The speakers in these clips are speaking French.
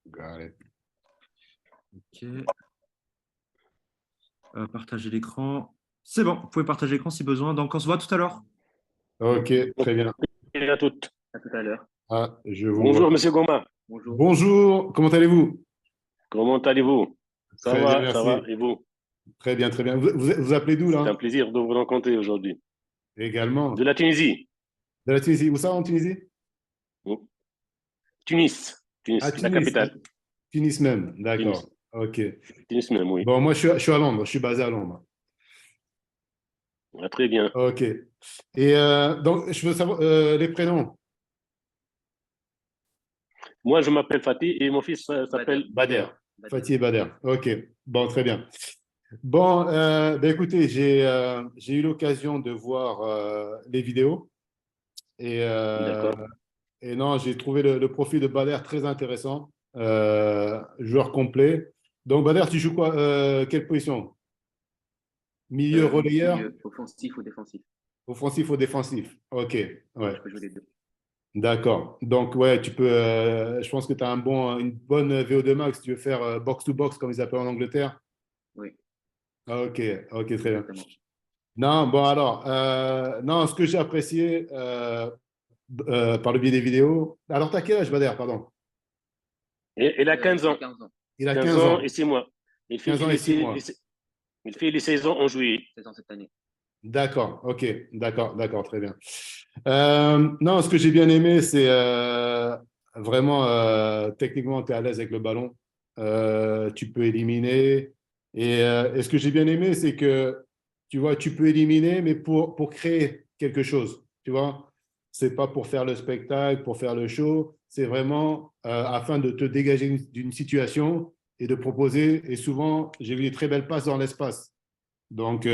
Got it. Ok. Partager l'écran. C'est bon, vous pouvez partager l'écran si besoin. Donc, on se voit tout à l'heure. Ok, très bien. Et à toutes. À tout à l'heure. Ah, je vous vois. Bonjour, Monsieur Goma. Bonjour. Bonjour, comment allez-vous? Comment allez-vous? Très bien, Ça va. merci. Et vous? Très bien, très bien. Vous appelez d'où C'est un là? plaisir de vous rencontrer aujourd'hui. De Également. la Tunisie. De la Tunisie. Où ça en Tunisie? Oh. Tunis. Ah, La Tunis. Ah, capitale. Tunis même. Tunis. D'accord. Ok. Tunis même, oui. Bon, moi, je suis à Londres. Je suis basé à Londres. Ah, très bien. Ok. Et donc, je veux savoir les prénoms. Moi, je m'appelle Fatih et mon fils s'appelle Bader. Fatih et Bader. Ok. Bon, très bien. Bon, ben écoutez, j'ai eu l'occasion de voir les vidéos et, D'accord. et non, j'ai trouvé le profil de Bader très intéressant, joueur complet. Donc, Bader, tu joues quoi? Quelle position? Milieu relayeur, Milieu offensif ou défensif. offensif ou défensif? Ok, Ouais, ouais, je peux jouer les deux. d'accord. Donc, ouais, tu peux. Je pense que tu as une bonne VO2 max. Tu veux faire box-to-box, comme ils appellent en Angleterre. Oui, Ok, ok, très bien. exactement. Non, bon, alors, non, ce que j'ai apprécié par le biais des vidéos. Alors, t'as quel âge, Bader, pardon? Et il a 15 ans. 15 ans. Il a 15 15 ans et ans. 6 mois. Il fait 15 ans et 6 mois. il fait les 16 ans en juillet. 16 ans cette année. D'accord, ok, d'accord, d'accord, très bien. Non, ce que j'ai bien aimé, c'est vraiment, techniquement, tu es à l'aise avec le ballon. Tu peux éliminer. Et ce que j'ai bien aimé, c'est que, tu vois, tu peux éliminer, mais pour créer quelque chose, tu vois. C'est pas pour faire le spectacle, pour faire le show. C'est vraiment afin de te dégager d'une situation et de proposer. Et souvent, j'ai vu des très belles passes dans l'espace. Donc,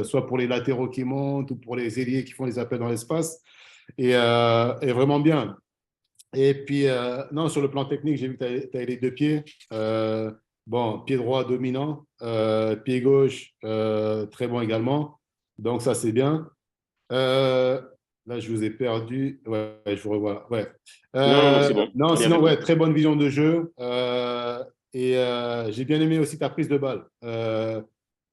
soit pour les latéraux qui montent ou pour les ailiers qui font les appels dans l'espace. Et vraiment bien. Et puis, non, sur le plan technique, j'ai vu que tu as les deux pieds. Bon, pied droit dominant, pied gauche très bon également. Donc, ça, c'est bien. Euh, Là, je vous ai perdu. Ouais, je vous revois. Ouais. Non, non, c'est bon. Non, On est sinon, avec ouais, vous. très bonne vision de jeu. Et j'ai bien aimé aussi ta prise de balle.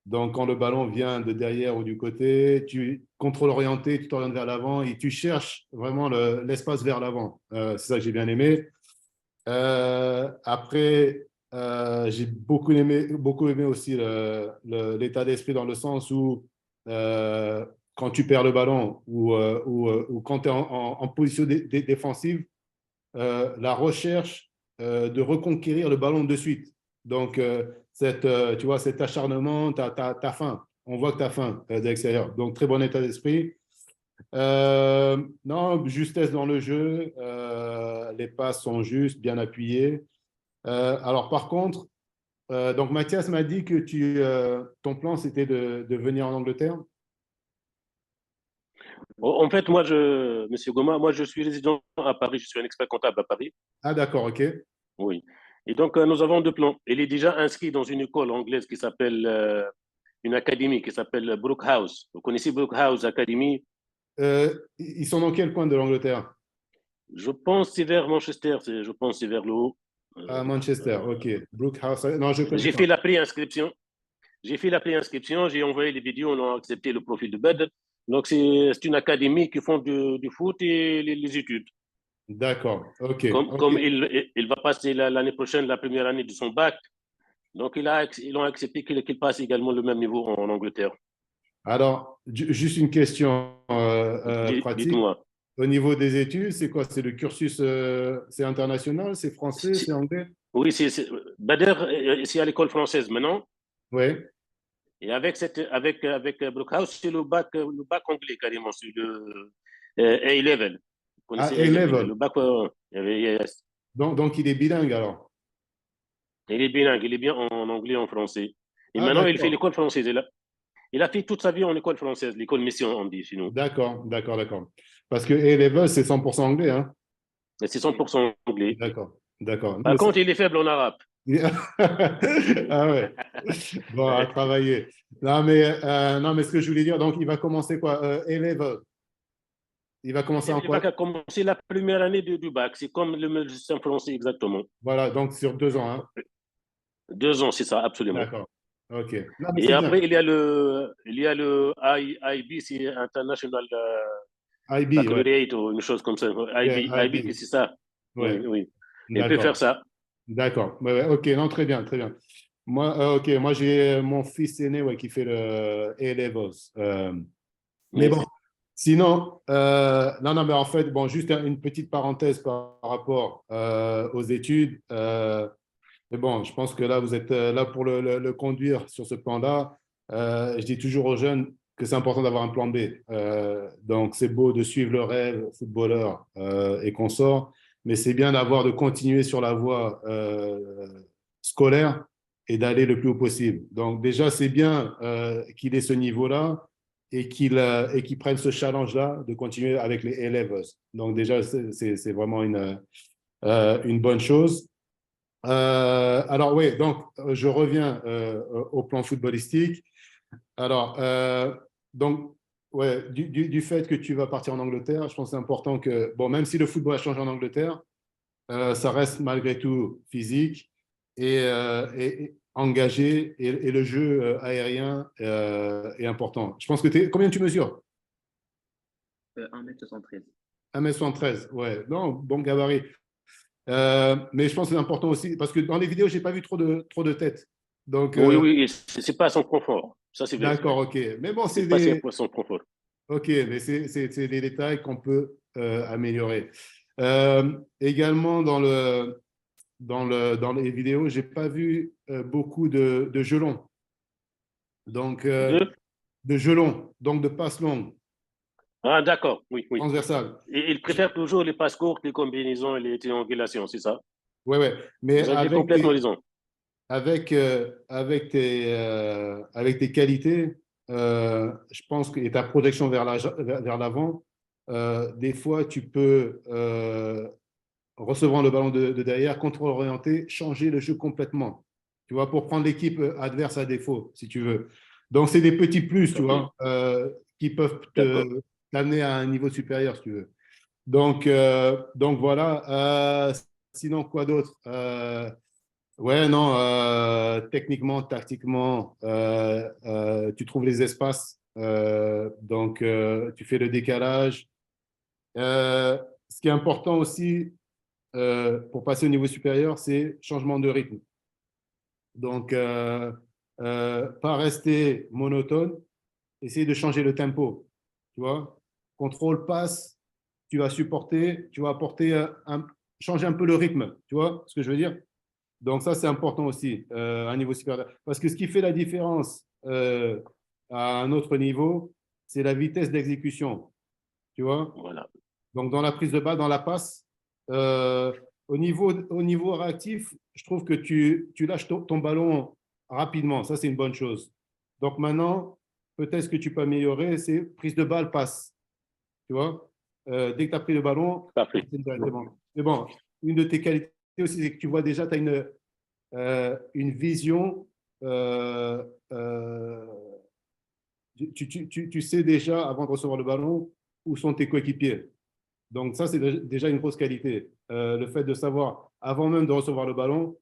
Donc, quand le ballon vient de derrière ou du côté, tu contrôles orienté, tu t'orientes vers l'avant et tu cherches vraiment l'espace vers l'avant. C'est ça que j'ai bien aimé. Après, j'ai beaucoup aimé aussi l'état d'esprit dans le sens où quand tu perds le ballon ou quand tu es en position défensive, la recherche de reconquérir le ballon de suite. Donc, tu vois, cet acharnement, tu as faim. On voit que tu as faim de l'extérieur. Donc, très bon état d'esprit. Non, justesse dans le jeu. Les passes sont justes, bien appuyées. Alors, par contre, donc Mathias m'a dit que ton plan, c'était de venir en Angleterre. En fait, Monsieur Goma, moi, je suis résident à Paris. Je suis un expert comptable à Paris. Ah, d'accord, OK. Oui. Et donc, nous avons deux plans. Il est déjà inscrit dans une école anglaise qui s'appelle, une académie qui s'appelle Brookhouse. Vous connaissez Brookhouse Academy? Ils sont dans quel coin de l'Angleterre? Je pense que c'est vers Manchester. Je pense que c'est vers le haut. À Manchester, OK. Brookhouse, non, je ne connais J'ai pas. fait la préinscription. J'ai fait la préinscription. J'ai envoyé les vidéos. On a accepté le profil de Bed. Donc, c'est une académie qui font du foot et les études. D'accord, OK, Comme OK. il va passer l'année prochaine la première année de son bac, donc ils ont accepté qu'il passe également le même niveau en Angleterre. Alors, juste une question pratique. Dites-moi. Au niveau des études, c'est quoi? C'est le cursus, c'est international, c'est français, c'est anglais? Oui, Bader, c'est à l'école française maintenant. Oui. Et avec Brookhouse, c'est le bac anglais carrément, c'est le A-level. Vous À connaissez A-level, A-level. le bac. Yes. Donc, il est bilingue alors. Il est bilingue, il est bien en anglais et en français. Et Ah, maintenant, il fait d'accord. l'école française. Il a fait toute sa vie en école française, l'école mission, on dit chez nous. D'accord, d'accord, d'accord. Parce que A-level, c'est 100% anglais, hein? Et c'est 100% anglais. D'accord, d'accord. Non, Par mais contre, il est faible en arabe. Ah ouais. Bon, à travailler. Non, mais ce que je voulais dire, donc, il va commencer quoi? A-level. Il va commencer en Il va quoi? commencer la première année du bac. C'est comme le système français exactement. Voilà, donc sur 2 ans, hein. 2 ans, c'est ça, absolument. D'accord. OK. Non, mais Et c'est bien. après, il y a le IB, c'est International IB, ouais. Baccalaureate ou une chose comme ça. Yeah, IB, IB. c'est ça. Oui, Ouais. oui. Il peut faire D'accord. ça. D'accord. Ouais, ouais. OK, non, très bien, très bien. Moi, OK, moi j'ai mon fils aîné ouais, qui fait le A-Levels. Mais bon, Yes. sinon, non, non, mais en fait, bon, juste une petite parenthèse par rapport aux études. Mais bon, je pense que là, vous êtes là pour le conduire sur ce plan-là. Je dis toujours aux jeunes que c'est important d'avoir un plan B. Donc, c'est beau de suivre le rêve footballeur et consorts, mais c'est bien de continuer sur la voie scolaire et d'aller le plus haut possible. Donc, déjà, c'est bien qu'il ait ce niveau-là et qu'il prenne ce challenge-là de continuer avec les A-Levels. Donc, déjà, c'est vraiment une bonne chose. Alors oui, donc je reviens au plan footballistique. Alors, donc, ouais, du fait que tu vas partir en Angleterre, je pense que c'est important que, bon, même si le football a changé en Angleterre, ça reste malgré tout physique et engagé et le jeu aérien est important. Je pense que combien tu mesures? 1m73. 1m73, ouais, non, bon gabarit. Mais je pense que c'est important aussi, parce que dans les vidéos, je n'ai pas vu trop de têtes. Donc, Oui, oui, et c'est pas son confort. Ça, c'est vrai. d'accord, ok. Mais bon, C'est pas son confort. ok, mais c'est des détails qu'on peut améliorer. Également, dans les vidéos, je n'ai pas vu beaucoup de gelons. Donc, Deux? de gelons, donc de passes longues, Ah, d'accord. Oui, oui. transversales. Et il préfère toujours les passes courtes, les combinaisons et les triangulations, c'est ça? Ouais, ouais. Mais Vous avez complètement raison. avec tes qualités, je pense que et ta projection vers l'avant, des fois, tu peux, recevoir le ballon de derrière, contrôle orienté, changer le jeu complètement. Tu vois, pour prendre l'équipe adverse à défaut, si tu veux. Donc, c'est des petits plus, tu OK, vois, qui peuvent d'accord. t'amener à un niveau supérieur, si tu veux. Donc voilà. Sinon, quoi d'autre? Ouais, non, techniquement, tactiquement, tu trouves les espaces, donc tu fais le décalage. Ce qui est important aussi pour passer au niveau supérieur, c'est changement de rythme. Donc, pas rester monotone, essayer de changer le tempo, tu vois. Contrôle, passe, tu vas supporter, tu vas apporter changer un peu le rythme, tu vois ce que je veux dire? Donc ça, c'est important aussi à un niveau supérieur. Parce que ce qui fait la différence à un autre niveau, c'est la vitesse d'exécution. Tu vois? Voilà. Donc dans la prise de balle, dans la passe, euh, au niveau réactif, je trouve que tu lâches ton ballon rapidement. Ça, c'est une bonne chose. Donc maintenant, peut-être ce que tu peux améliorer, c'est prise de balle, passe. Tu vois? Dès que tu as pris le ballon, Parfait. c'est directement. Mais bon, une de tes qualités aussi, c'est que tu vois déjà, tu as une vision, euh, euh, tu sais déjà, avant de recevoir le ballon, où sont tes coéquipiers. Donc ça, c'est déjà une grosse qualité. Le fait de savoir, avant même de recevoir le ballon,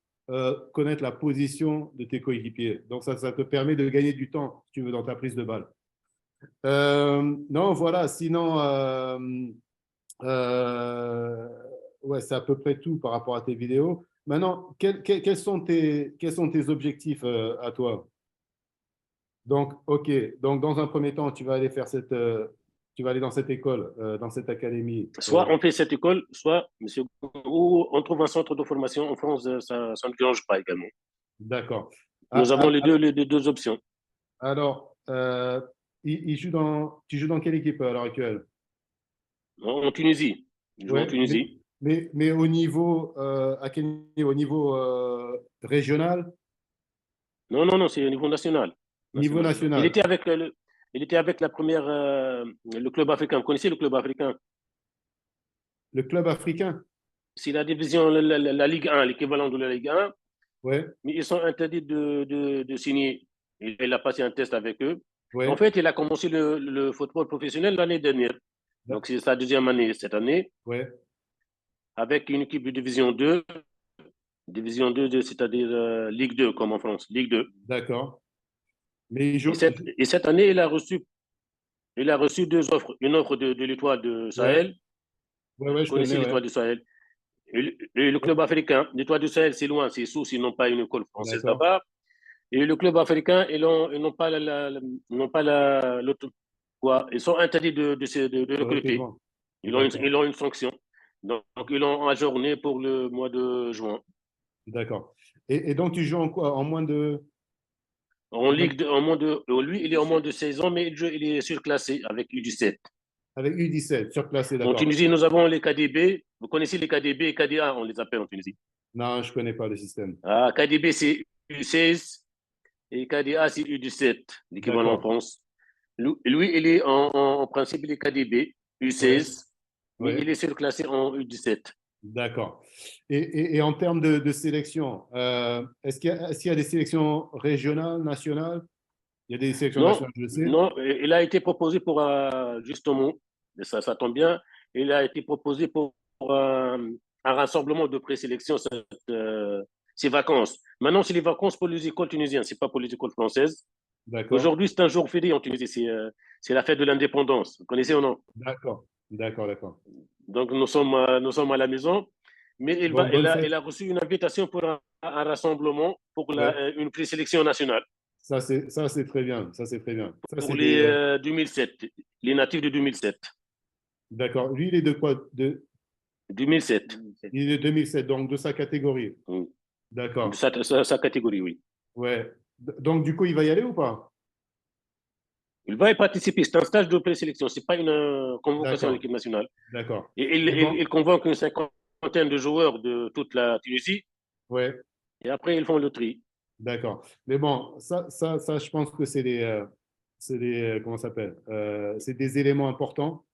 connaître la position de tes coéquipiers. Donc ça te permet de gagner du temps, si tu veux, dans ta prise de balle. Non, voilà, sinon, euh, ouais, c'est à peu près tout par rapport à tes vidéos. Maintenant, quels sont tes objectifs à toi? Donc, OK. Donc, dans un premier temps, tu vas aller dans cette école, dans cette académie. Soit on fait cette école, soit, monsieur, ou on trouve un centre de formation en France, ça ne dérange pas également. D'accord. Nous Ah, avons ah, les deux options. alors, tu joues dans quelle équipe à l'heure actuelle? En Tunisie. Ils jouent en Ouais, Tunisie. mais au niveau, à quel niveau? Au niveau régional, Non, non, non, c'est au niveau national. niveau National. Il national, était avec, il était avec la première, le club africain. Vous connaissez le club africain? le club africain? C'est la division, la Ligue 1, l'équivalent de la Ligue 1. Ouais, Mais ils sont interdits de signer. Il a passé un test avec eux. En ouais, fait, il a commencé le football professionnel l'année dernière. Donc, c'est sa deuxième année cette année, Ouais, avec une équipe de Division 2. Division 2, c'est-à-dire Ligue 2, comme en France, Ligue 2. d'accord. Mais il Et joue. cette année, il a reçu deux offres. Une offre de l'Étoile de Ouais, Sahel. ouais, Vous je connais, connaissez ouais. l'Étoile du Sahel. Et le club africain, l'Étoile du Sahel, c'est loin, c'est sous, ils n'ont pas une école française D'accord, là-bas. Et le club africain, ils n'ont pas ils n'ont pas quoi, ils sont interdits de le recruter. recrutement. D'accord, Ils ont une sanction. Donc, ils l'ont ajourné pour le mois de juin. d'accord. Et donc, tu joues en quoi? En moins de. En en moins- Ligue 2, lui, il est en moins de 16 ans, mais il est surclassé avec U17. Avec U17, surclassé, En d'accord. Tunisie, nous avons les KDB. Vous connaissez les KDB et KDA, on les appelle en Tunisie. Non, je ne connais pas le système. Ah, KDB, c'est U16 et KDA, c'est U17, l'équivalent en D'accord. France. Lui, il est en principe, il est KDB, Ouais, U16, mais ouais, il est surclassé en U17. d'accord. Et en termes de sélection, est-ce qu'il y a des sélections régionales, nationales? Il y a des sélections Non, nationales, je le sais. non, il a été proposé pour, justement, ça tombe bien, il a été proposé pour un rassemblement de présélection ces vacances. Maintenant, c'est les vacances pour les écoles tunisiennes, ce n'est pas pour les écoles françaises. D'accord, Aujourd'hui, c'est un jour férié en Tunisie, c'est la fête de l'indépendance. Vous connaissez ou non? d'accord, d'accord, d'accord. Donc, nous sommes à la maison, mais Bon, bonne il fête. a reçu une invitation pour un rassemblement pour Ouais, une présélection nationale ça, c'est très bien. Ça, c'est très bien. Ça, pour c'est les des. 2007, les natifs de 2007. D'accord. Lui, il est de quoi? 2007. Il est de 2007, donc de sa catégorie. Mm. De D'accord. sa catégorie, oui. Ouais. Donc, du coup, il va y aller ou pas? Il va y participer. C'est un stage de présélection. Ce n'est pas une convocation à D'accord, l'équipe nationale. d'accord. Et Mais bon, il convoque une cinquantaine de joueurs de toute la Tunisie ouais, et après, ils font le tri. d'accord. Mais bon, ça, je pense que comment ça s'appelle? C'est des éléments importants.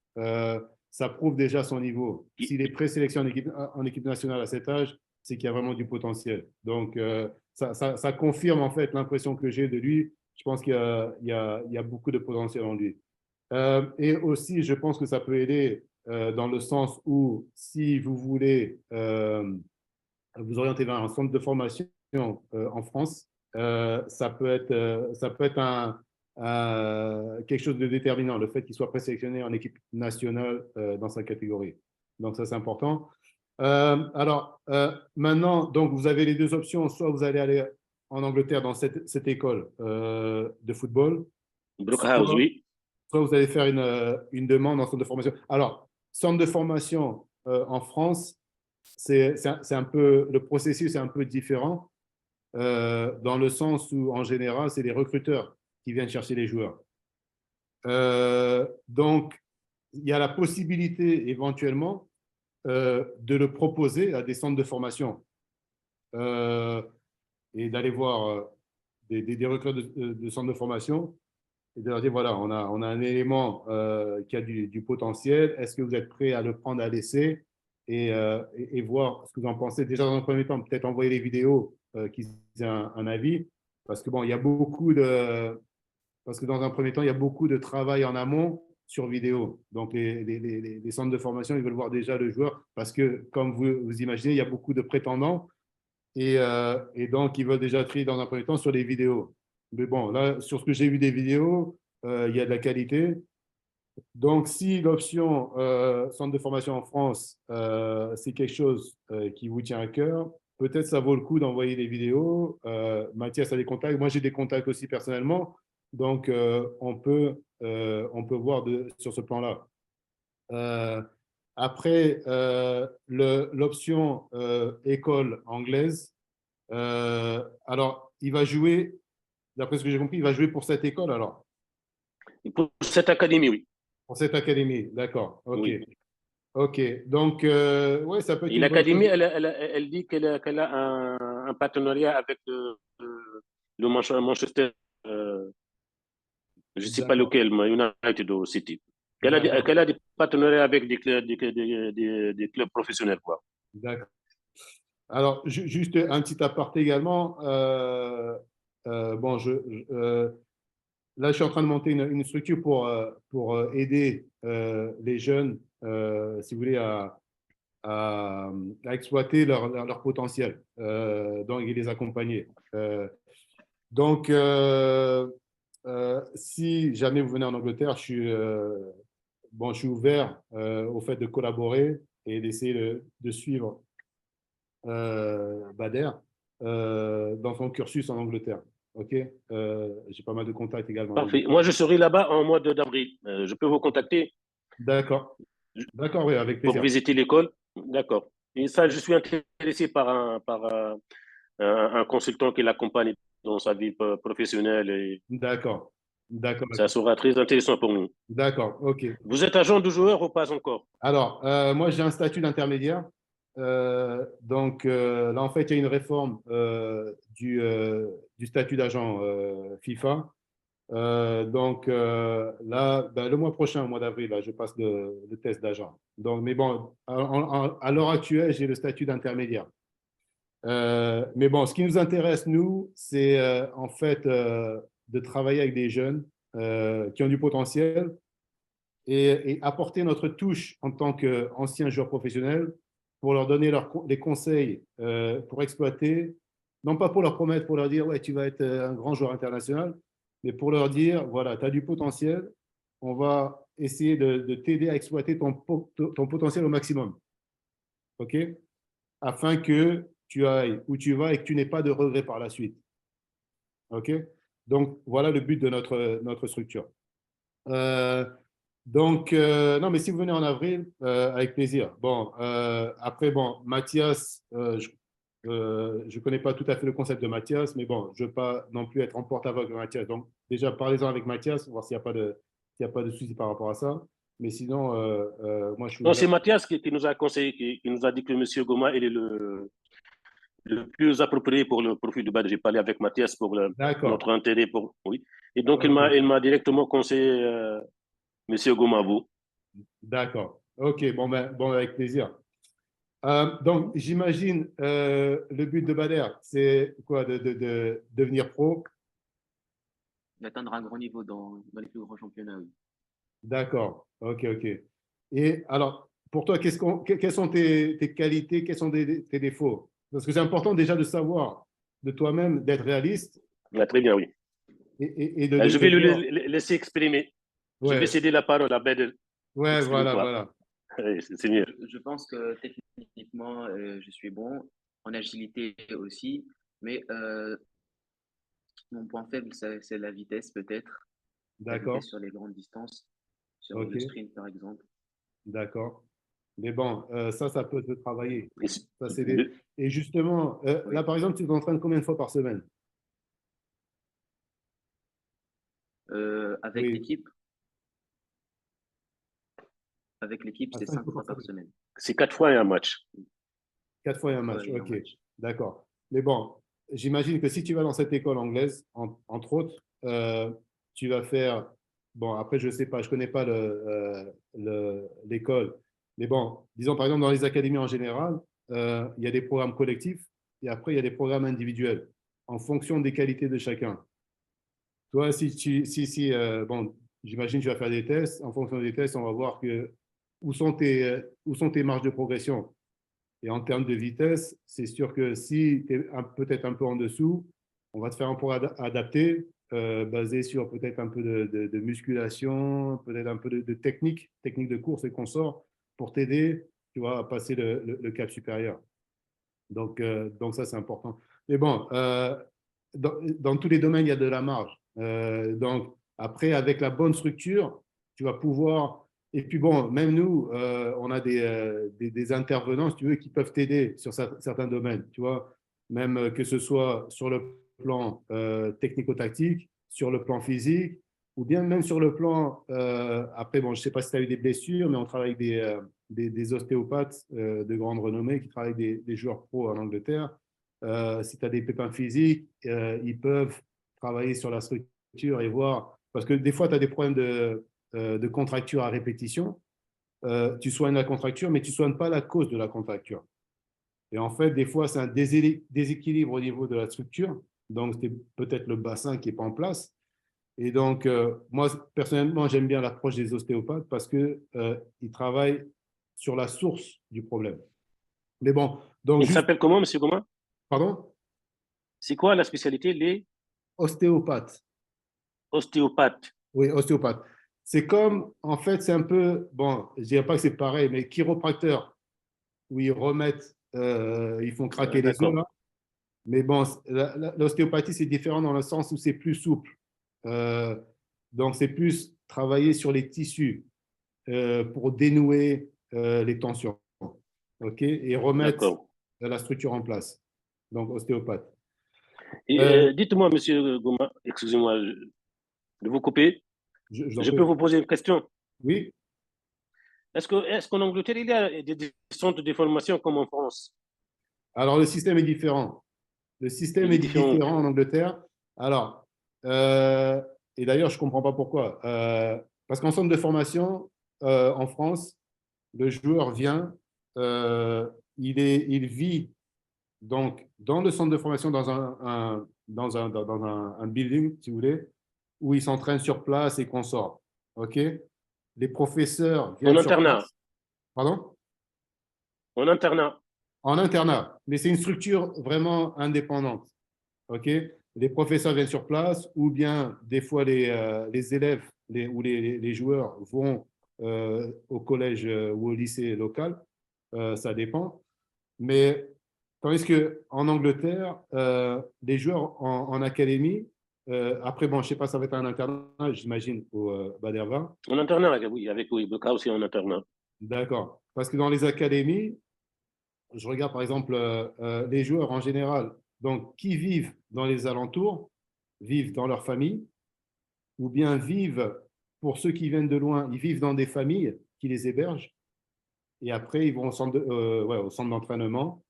Ça prouve déjà son niveau. S'il est présélectionné en équipe nationale à cet âge, c'est qu'il y a vraiment du potentiel. Donc, ça confirme en fait l'impression que j'ai de lui. Je pense qu'il y a beaucoup de potentiel en lui. Et aussi, je pense que ça peut aider dans le sens où si vous voulez vous orienter vers un centre de formation en France, ça peut être quelque chose de déterminant, le fait qu'il soit présélectionné en équipe nationale dans sa catégorie. Donc ça, c'est important. Maintenant, donc, vous avez les deux options. Soit vous allez aller en Angleterre dans cette école de football, Brookhouse, soit, oui. soit vous allez faire une demande en centre de formation. Alors, centre de formation en France, c'est un peu, le processus est un peu différent dans le sens où, en général, c'est les recruteurs qui viennent chercher les joueurs. Donc, il y a la possibilité éventuellement de le proposer à des centres de formation et d'aller voir des recruteurs de centres de formation et de leur dire, voilà, on a un élément qui a du potentiel. Est-ce que vous êtes prêt à le prendre à l'essai et voir ce que vous en pensez? Déjà, dans un premier temps, peut-être envoyer les vidéos qu'ils aient un avis. Parce que, bon, il y a beaucoup de. Parce que dans un premier temps, il y a beaucoup de travail en amont sur vidéo. Donc, les centres de formation, ils veulent voir déjà le joueur parce que, comme vous imaginez, il y a beaucoup de prétendants et donc, ils veulent déjà trier dans un premier temps sur les vidéos. Mais bon, là, sur ce que j'ai vu des vidéos, il y a de la qualité. Donc, si l'option centre de formation en France, c'est quelque chose qui vous tient à cœur, peut-être ça vaut le coup d'envoyer des vidéos. Mathias a des contacts. Moi, j'ai des contacts aussi personnellement. Donc, on peut voir sur ce plan-là. Euh, après, l'option école anglaise, alors, il va jouer, d'après ce que j'ai compris, il va jouer pour cette école alors, Et pour cette académie, oui. pour cette académie. D'accord, ok. Oui. Ok, donc, ouais, ça peut être Et une bonne l'académie, chose. elle dit qu'elle a un partenariat avec le Manchester, je ne sais pas D'accord, lequel, mais United au City. d'accord, Qu'elle a des partenariats avec des clubs professionnels, quoi. d'accord. Alors, juste un petit aparté également. Bon, là, je suis en train de monter une structure pour aider les jeunes, si vous voulez, à exploiter leur potentiel, donc, et les accompagner. Donc, si jamais vous venez en Angleterre, je suis ouvert au fait de collaborer et d'essayer de suivre Bader dans son cursus en Angleterre. OK. J'ai pas mal de contacts également avec Parfait. lui. Moi, je serai là-bas en mois d'avril. Je peux vous contacter D'accord. D'accord, oui, avec pour plaisir. visiter l'école. D'accord. Et ça, je suis intéressé par un consultant qui l'accompagne dans sa vie professionnelle et D'accord. D'accord. ça sera très intéressant pour nous. D'accord. OK. Vous êtes agent de joueur ou pas encore? Alors, moi, j'ai un statut d'intermédiaire. Donc, là, en fait, il y a une réforme du statut d'agent FIFA. Donc, là, ben, le mois prochain, au mois d'avril, là, je passe le test d'agent. Donc, mais bon, à l'heure actuelle, j'ai le statut d'intermédiaire. Mais bon, ce qui nous intéresse, nous, c'est en fait de travailler avec des jeunes qui ont du potentiel et apporter notre touche en tant qu'anciens joueurs professionnels pour leur donner les conseils pour exploiter, non pas pour leur promettre, pour leur dire, ouais, tu vas être un grand joueur international, mais pour leur dire, voilà, tu as du potentiel, on va essayer de t'aider à exploiter ton potentiel au maximum. OK? Afin que tu ailles où tu vas et que tu n'aies pas de regrets par la suite. OK? Donc, voilà le but de notre structure. Donc, non, mais si vous venez en avril, avec plaisir. Bon, après, bon, Mathias, je ne connais pas tout à fait le concept de Mathias, mais bon, je ne veux pas non plus être en porte-à-faux avec Mathias. Donc, déjà, parlez-en avec Mathias, voir s'il n'y a pas de souci par rapport à ça. Mais sinon, moi, je suis Non, ouvert. c'est Mathias qui nous a conseillé, qui nous a dit que M. Goma il est le plus approprié pour le profil de base. J'ai parlé avec Mathias pour D'accord. notre intérêt. Oui. Et donc, OK. il m'a directement conseillé M. Gomabou. D'accord. OK. Bon, avec plaisir. Donc, j'imagine le but de Bader, c'est quoi? De devenir pro. D'atteindre un grand niveau dans les plus grands championnats, oui. D'accord. OK, OK. Et alors, pour toi, quelles sont tes qualités, quels sont tes défauts? Parce que c'est important déjà de savoir de toi-même, d'être réaliste Ah, très bien, oui. et de, Je de vais le voir. laisser exprimer. Je vais Ouais, céder la parole à Bader. ouais, voilà, Exprime-toi. voilà. C'est mieux. Je pense que techniquement, je suis bon. En agilité aussi. Mais mon point faible, c'est la vitesse, peut-être. La vitesse D'accord. sur les grandes distances, sur le OK, sprint, par exemple. d'accord. Mais bon, ça peut se travailler. Et, Ça, c'est de- Et justement, là, Oui. par exemple, tu t'entraînes combien de fois par semaine? Oui, Avec l'équipe, à c'est 5 cinq fois par fois par semaine. semaine. c'est 4 fois un match. 4 fois et un match, Ouais, un ok, match. d'accord. Mais bon, j'imagine que si tu vas dans cette école anglaise, entre autres, tu vas faire, bon, après, je ne sais pas, je ne connais pas l'école, mais bon, disons par exemple dans les académies en général, il y a des programmes collectifs et après, il y a des programmes individuels en fonction des qualités de chacun. Toi, bon, j'imagine que tu vas faire des tests. En fonction des tests, on va voir où sont tes marges de progression. Et en termes de vitesse, c'est sûr que si tu es peut-être un peu en dessous, on va te faire un programme adapté, basé sur peut-être un peu de musculation, peut-être un peu de technique de course et consort, pour t'aider, tu vois, à passer le cap supérieur. Donc ça, c'est important. Mais bon, dans tous les domaines, il y a de la marge. Donc, après, avec la bonne structure, tu vas pouvoir. Et puis bon, même nous, on a des intervenants, si tu veux, qui peuvent t'aider sur certains domaines, tu vois, même que ce soit sur le plan technico-tactique, sur le plan physique, ou bien même sur le plan. Après, bon, je ne sais pas si tu as eu des blessures, mais on travaille avec des ostéopathes de grande renommée qui travaillent avec des joueurs pros en Angleterre. Si tu as des pépins physiques, ils peuvent travailler sur la structure et voir. Parce que des fois, tu as des problèmes de contracture à répétition. Tu soignes la contracture, mais tu ne soignes pas la cause de la contracture. Et en fait, des fois, c'est un déséquilibre au niveau de la structure. Donc, c'est peut-être le bassin qui n'est pas en place. Et donc, moi, personnellement, j'aime bien l'approche des ostéopathes parce qu'ils travaillent sur la source du problème. Mais bon, donc Il juste, s'appelle comment, monsieur Goma? pardon, C'est quoi la spécialité? Les ostéopathe. ostéopathes. Oui, ostéopathe. C'est comme, en fait, c'est un peu, bon, je ne dirais pas que c'est pareil, mais chiropracteur, où ils remettent, ils font craquer les os, D'accord. là. Mais bon, l'ostéopathie, c'est différent dans le sens où c'est plus souple. Euh, donc, c'est plus travailler sur les tissus pour dénouer les tensions, OK, et remettre D'accord. la structure en place. Donc, ostéopathe. Et Euh, dites-moi, monsieur Goma, excusez-moi de vous couper. je vous en Je peux prie. vous poser une question? Oui. Est-ce qu'en Angleterre, il y a des centres de formation comme en France? Alors, le système est différent. Le système Il est est différent. différent en Angleterre. Alors, euh, et d'ailleurs, je ne comprends pas pourquoi. Parce qu'en centre de formation, en France, le joueur vient, euh, il vit donc dans le centre de formation, dans un building, si vous voulez, où il s'entraîne sur place et qu'on sort. OK? Les professeurs En viennent sur internat. place. Pardon? En internat. En internat. Mais c'est une structure vraiment indépendante. OK? Les professeurs viennent sur place ou bien des fois les élèves ou les joueurs vont au collège ou au lycée local. Ça dépend. Mais tandis qu'en Angleterre, les joueurs en académie, après, bon, je ne sais pas, ça va être un internat, j'imagine, au Baderva. En internat, oui, avec oui, le cas aussi en internat. D'accord. Parce que dans les académies, je regarde par exemple les joueurs en général, donc qui vivent dans les alentours, vivent dans leur famille, ou bien vivent, pour ceux qui viennent de loin, ils vivent dans des familles qui les hébergent, et après ils vont au centre d'entraînement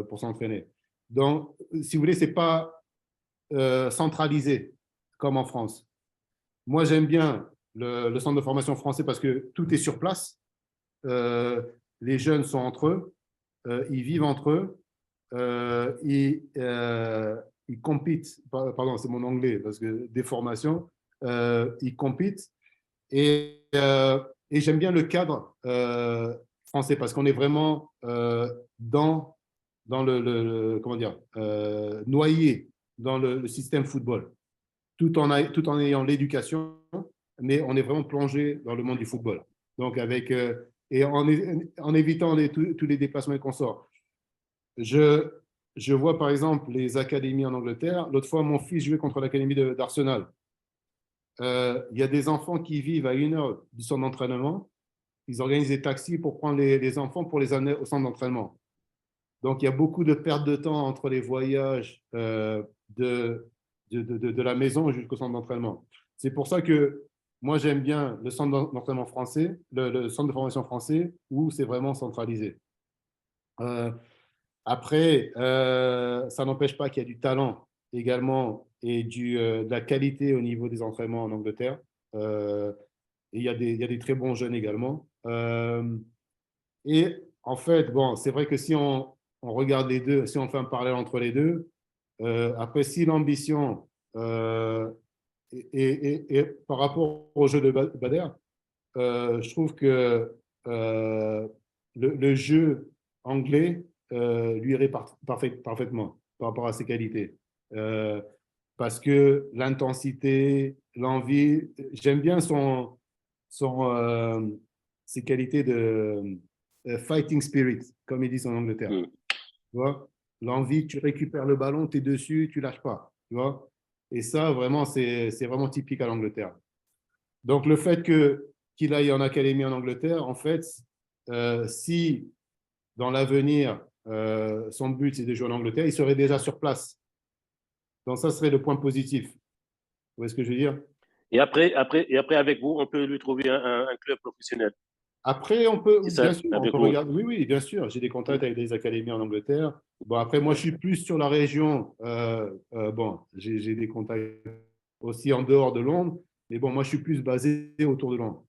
pour s'entraîner. Donc, si vous voulez, ce n'est pas centralisé comme en France. Moi, j'aime bien le centre de formation français parce que tout est sur place. Euh, les jeunes sont entre eux, ils vivent entre eux, ils compitent, pardon, c'est mon anglais, parce que des formations, ils compitent. Et j'aime bien le cadre français parce qu'on est vraiment dans comment dire, noyé dans le système football, tout en ayant l'éducation, mais on est vraiment plongé dans le monde du football. Donc, et en évitant tous les déplacements et consorts. Je, je vois par exemple les académies en Angleterre. L'autre fois, mon fils jouait contre l'académie d'Arsenal. Il y a des enfants qui vivent à 1 heure du centre d'entraînement. Ils organisent des taxis pour prendre les enfants pour les amener au centre d'entraînement. Donc, il y a beaucoup de perte de temps entre les voyages de la maison jusqu'au centre d'entraînement. C'est pour ça que moi, j'aime bien le centre d'entraînement français, le centre de formation français, où c'est vraiment centralisé. Euh, Après, ça n'empêche pas qu'il y a du talent également et de la qualité au niveau des entraînements en Angleterre. Et il y a des très bons jeunes également. Et en fait, bon, c'est vrai que si on regarde les deux, si on fait un parallèle entre les deux, après, si l'ambition et par rapport au jeu de Bader, je trouve que le jeu anglais lui irait parfaitement par rapport à ses qualités. Euh, Parce que l'intensité, l'envie, j'aime bien son, ses qualités de fighting spirit, comme ils disent en Angleterre. Mm. Tu vois, l'envie, tu récupères le ballon, tu es dessus, tu lâches pas. Tu vois, et ça, vraiment, c'est vraiment typique à l'Angleterre. Donc, le fait qu'il aille en académie en Angleterre, en fait, si dans l'avenir, son but, c'est de jouer en Angleterre, il serait déjà sur place. Donc, ça serait le point positif. Vous voyez ce que je veux dire? Et après, avec vous, on peut lui trouver un club professionnel. Après, C'est bien ça, sûr, on avec peut vous. regarder. Oui, oui, bien sûr, j'ai des contacts Mm. avec des académies en Angleterre. Bon, après, moi, je suis plus sur la région. Bon, j'ai des contacts aussi en dehors de Londres. Mais bon, moi, je suis plus basé autour de Londres.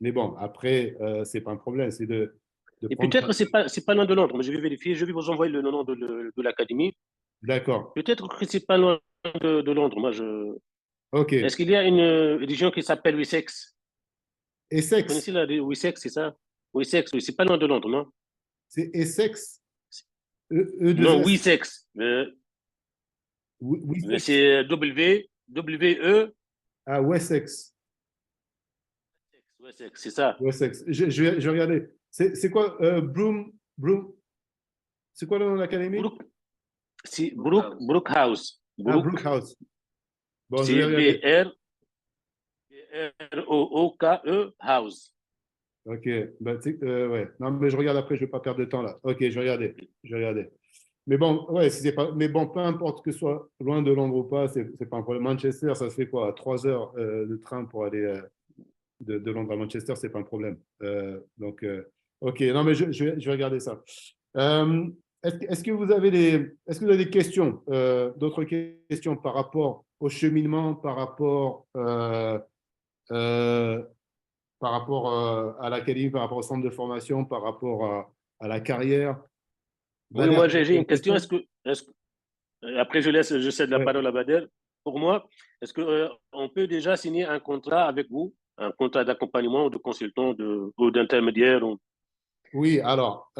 Mais bon, après, c'est pas un problème. C'est de Et prendre. peut-être que c'est pas loin de Londres, mais je vais vérifier. Je vais vous envoyer le nom de l'académie. D'accord. Peut-être que c'est pas loin de Londres. Moi, Ok. Est-ce qu'il y a une région qui s'appelle Wessex? Vous Essex. connaissez la Wessex, c'est ça? Wessex, oui, c'est pas loin de Londres, non? C'est Essex. E2 Non, S. Wessex. Wessex. C'est W-E. Ah, Wessex. Wessex, c'est ça. Wessex. Je vais regarder. C'est quoi Broom? C'est quoi le nom de l'académie? Brook, c'est Brookhouse. Brookhouse. Ah, Brook, Brookhouse. Bon, je vais c'est regarder. B-R-O-O-K-E, House. Ok. Bah, ouais. Non, mais je regarde après, je ne vais pas perdre de temps là. Ok, je vais regarder. Je vais regarder. Mais bon, ouais, si c'est pas. Mais bon, peu importe que ce soit loin de Londres ou pas, c'est pas un problème. Manchester, ça se fait quoi? 3 heures de train pour aller de Londres à Manchester, c'est pas un problème. Donc, ok. Non, mais je vais regarder ça. Est-ce que vous avez des questions, d'autres questions par rapport au cheminement, euh, par rapport à l'académie, par rapport au centre de formation, par rapport à la carrière? Oui, Bader, moi, tu as j'ai une une question. question? Après, je cède la Ouais. parole à Bader. Pour moi, est-ce que on peut déjà signer un contrat avec vous, un contrat d'accompagnement ou de consultant ou d'intermédiaire? Oui, alors,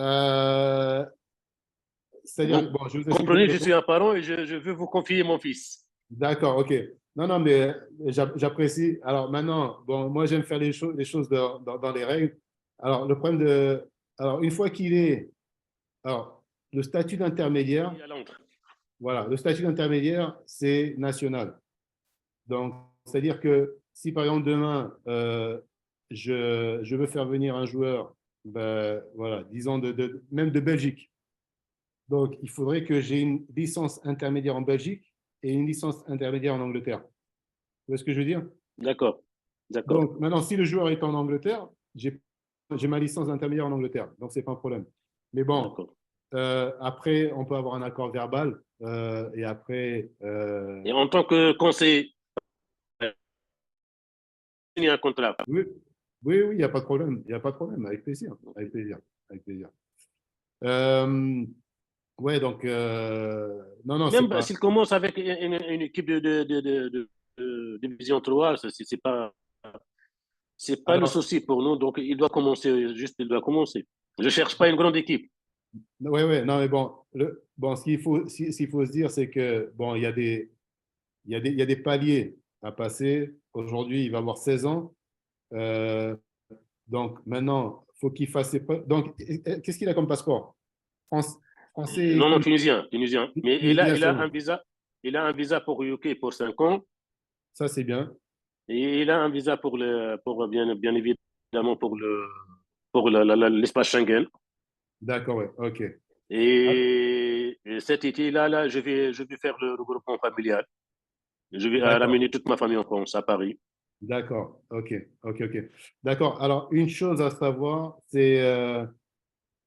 c'est-à-dire, Vous bon, je vous explique comprenez, je suis un parent et je veux vous confier mon fils. D'accord, ok. Non, non, mais j'apprécie. Alors maintenant, bon, moi j'aime faire les choses dans les règles. Alors, le problème alors, une fois qu'il est, alors, le statut d'intermédiaire, Et à Londres. voilà, le statut d'intermédiaire, c'est national. Donc, c'est-à-dire que si par exemple demain, je veux faire venir un joueur, ben, voilà, disons même de Belgique. Donc, il faudrait que j'ai une licence intermédiaire en Belgique et une licence intermédiaire en Angleterre. Vous voyez ce que je veux dire? D'accord, d'accord, Donc, maintenant, si le joueur est en Angleterre, j'ai ma licence d'intermédiaire en Angleterre. Donc, ce n'est pas un problème. Mais bon, d'accord. après, on peut avoir un accord verbal. Et après, Et en tant que conseiller, signer un contrat. oui, oui, oui, il n'y a pas de problème. Il n'y a pas de problème. Avec plaisir. Avec plaisir. Avec plaisir. Ouais, donc, non, non, c'est Même pas. s'il commence avec une équipe de division 3, c'est pas le Alors, souci pour nous. Donc, il doit commencer, juste, il doit commencer. Je ne cherche pas une grande équipe. ouais, ouais, non, mais bon, bon, s'il faut se dire, c'est que, bon, il y a des paliers à passer. Aujourd'hui, il va avoir 16 ans. Euh, donc, maintenant, il faut qu'il fasse ses preuves. Donc, qu'est-ce qu'il a comme passeport? Français et Non, non, tunisien, tunisien. Mais tunisien seulement. il a un visa pour UK pour 5 ans Ça, c'est bien. et il a un visa pour bien évidemment pour l'espace Schengen. D'accord, ouais, OK. Ah, Et cet été-là, je vais faire le regroupement familial. Je vais d'accord, ramener toute ma famille en France, à Paris. d'accord, OK, OK, OK. D'accord. Alors, une chose à savoir, c'est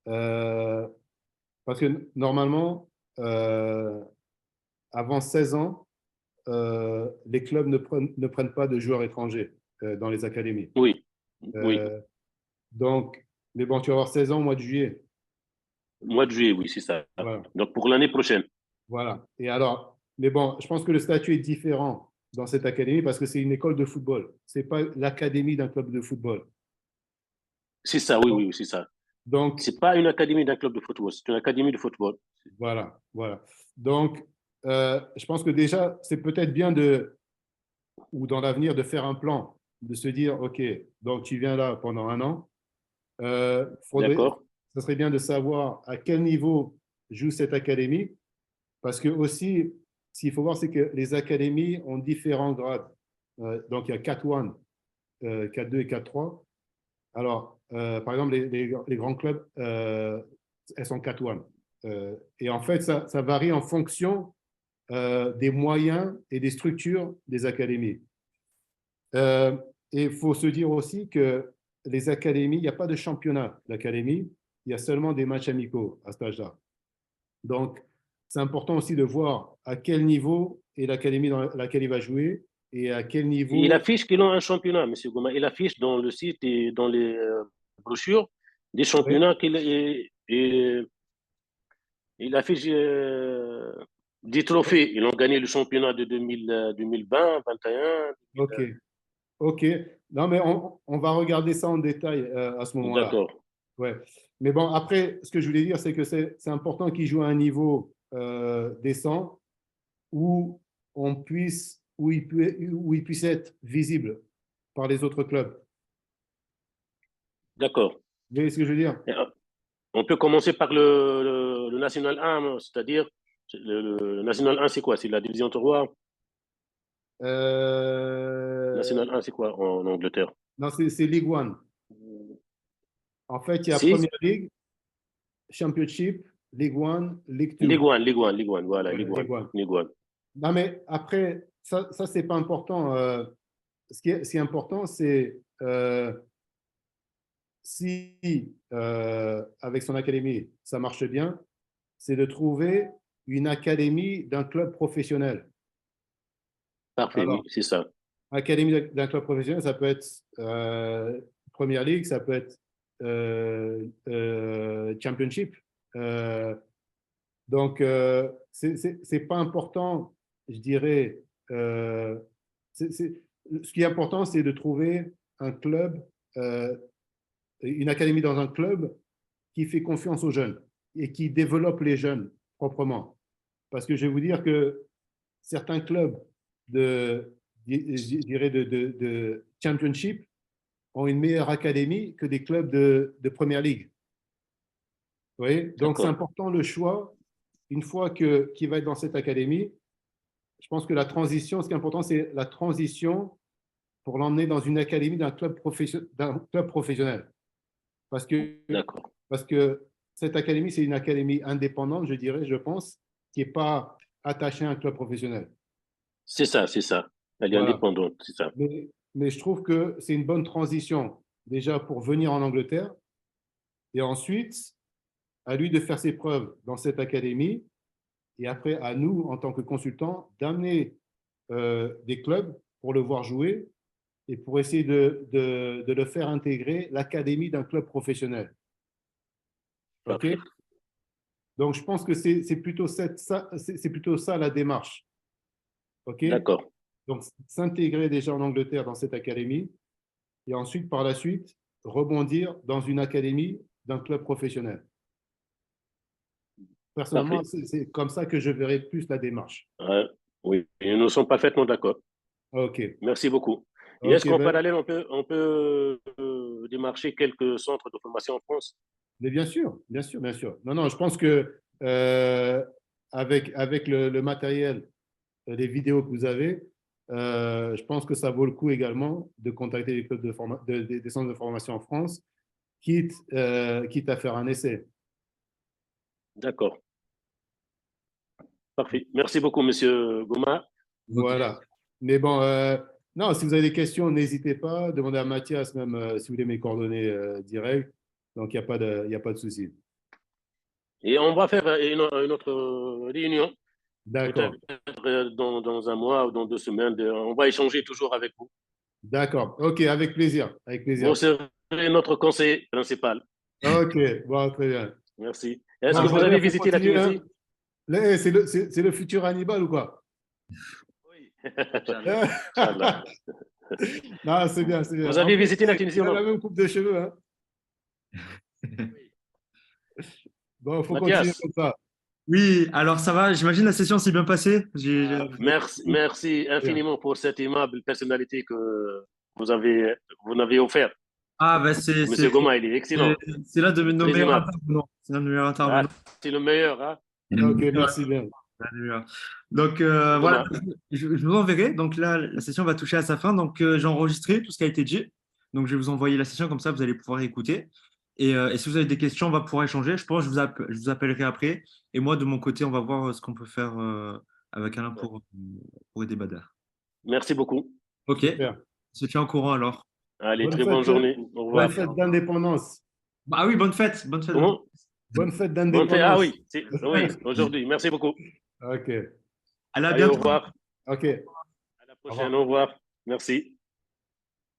euh, parce que normalement, avant 16 ans, les clubs ne prennent pas de joueurs étrangers dans les académies. Oui, oui. Euh, donc, mais bon, tu vas avoir 16 ans au mois de juillet. Mois de juillet, oui, c'est ça. Voilà, Donc, pour l'année prochaine. voilà. Et alors, mais bon, je pense que le statut est différent dans cette académie parce que c'est une école de football. C'est pas l'académie d'un club de football. C'est ça, oui, Donc, oui, oui, c'est ça. donc, C'est pas une académie d'un club de football, c'est une académie de football. voilà, voilà. Donc, je pense que déjà, c'est peut-être bien ou dans l'avenir, de faire un plan, de se dire, OK, donc tu viens là pendant un an. D'accord? Ça serait bien de savoir à quel niveau joue cette académie, parce que aussi, ce qu'il faut voir, c'est que les académies ont différents grades. Donc, il y a 4-1, 4-2 et 4-3. Alors, par exemple, les grands clubs, elles sont 4-1. Et en fait, ça varie en fonction des moyens et des structures des académies. Euh, et il faut se dire aussi que les académies, il n'y a pas de championnat d'académie, il y a seulement des matchs amicaux à cet âge-là. Donc, c'est important aussi de voir à quel niveau est l'académie dans laquelle il va jouer et à quel Et il niveau. affiche qu'ils ont un championnat, M. Gouma. Il affiche dans le site et dans les brochures des Oui, championnats il affiche 10 trophées. Ils ont gagné le championnat de 2020, 21. Ok, ok. Non, mais on va regarder ça en détail à ce moment-là. D'accord. Ouais. Mais bon, après, ce que je voulais dire, c'est que c'est important qu'ils jouent à un niveau décent où où il puisse être visible par les autres clubs. D'accord. Vous voyez ce que je veux dire? Et, on peut commencer par le National 1, c'est-à-dire le National 1, c'est quoi? C'est la division 3. Euh, National 1, c'est quoi en Angleterre? non, c'est League One. En fait, il y a Si? Premier League, Championship, League One, League League Two. One, League One, League One, voilà, Ouais, League One, League One. League One. Non, mais après, ça c'est pas important. Ce qui est important, c'est si avec son académie, ça marche bien, c'est de trouver une académie d'un club professionnel. Parfait, oui, Alors, c'est ça. académie d'un club professionnel, ça peut être Premier League, ça peut être Championship. Euh, donc, c'est pas important, je dirais. Ce qui est important, c'est de trouver un club, une académie dans un club qui fait confiance aux jeunes et qui développe les jeunes proprement. Parce que je vais vous dire que certains clubs je dirais de Championship ont une meilleure académie que des clubs de Première Ligue. Vous voyez? Donc, c'est D'accord. important le choix. Une fois qu'il va être dans cette académie, je pense que la transition, ce qui est important, c'est la transition pour l'emmener dans une académie d'un club professionnel. Parce que, D'accord. parce que cette académie, c'est une académie indépendante, je dirais, je pense, qui n'est pas attachée à un club professionnel. C'est ça, c'est ça. Elle est Voilà. indépendante, c'est ça. Mais je trouve que c'est une bonne transition, déjà pour venir en Angleterre, et ensuite, à lui de faire ses preuves dans cette académie, et après, à nous, en tant que consultants, d'amener des clubs pour le voir jouer et pour essayer de le faire intégrer l'académie d'un club professionnel. OK? Parfait. Donc, je pense que c'est plutôt c'est plutôt ça la démarche. OK? D'accord. Donc, s'intégrer déjà en Angleterre dans cette académie et ensuite, par la suite, rebondir dans une académie d'un club professionnel. Personnellement, Parfait. c'est comme ça que je verrais plus la démarche. Oui, et nous sommes parfaitement d'accord. OK. Merci beaucoup. Et est-ce OK. qu'en parallèle, on peut démarcher quelques centres de formation en France? Mais bien sûr, bien sûr, bien sûr. Non, non, je pense que avec le matériel, les vidéos que vous avez, je pense que ça vaut le coup également de contacter les clubs des centres de formation en France, quitte à faire un essai. D'accord. Parfait. Merci beaucoup, Monsieur Goma. Ok. Voilà. Mais bon, non, si vous avez des questions, n'hésitez pas. Demandez à Mathias, même si vous voulez mes coordonnées directes. Donc, il y a pas de souci. Et on va faire une autre réunion, peut-être D'accord. dans un mois ou dans 2 semaines. On va échanger toujours avec vous. D'accord. OK, avec plaisir. Avec Vous plaisir. serez notre conseiller principal. OK, bon, très bien. Merci. Est-ce Bon, que vous Fabien, avez il faut visité la continuer, hein. Tunisie? C'est le futur Hannibal ou quoi? Oui. Inch'Allah. Inch'Allah. Non, c'est bien, c'est bien. Vous En avez plus, visité la Tunisie il ou a la non? même coupe de cheveux, hein. Bon, il faut continuer Mathias, comme ça. Oui, alors ça va, j'imagine la session s'est bien passée. merci Bien. infiniment pour cette aimable personnalité que vous m'avez offert. Ah, bah, Monsieur Goma, il est c'est- excellent, c'est l'un de nos très meilleurs aimable. intervenants. C'est l'un de nos meilleurs Ah, intervenants. c'est le meilleur, hein, OK, Ouais, merci bien. c'est l'un des meilleurs. Donc Monsieur voilà, Goma. je vous enverrai. Donc là, la session va toucher à sa fin. Donc j'ai enregistré tout ce qui a été dit. Donc je vais vous envoyer la session, comme ça vous allez pouvoir écouter. Et si vous avez des questions, on va pouvoir échanger. Je pense que je vous appellerai après. Et moi, de mon côté, on va voir ce qu'on peut faire avec Alain pour aider Bader. Merci beaucoup. Ok, Super. on se tient au courant alors. Allez, Bonne très bonne fête, journée. Au bonne revoir. fête d'indépendance. Ah oui, bonne fête, bonne fête. Comment? Bonne fête Bonne fête. Ah d'indépendance. oui, oui, aujourd'hui. Merci beaucoup. OK. Allez, à Allez, au bientôt. revoir. OK. À la Au prochaine. revoir. Au revoir. Merci.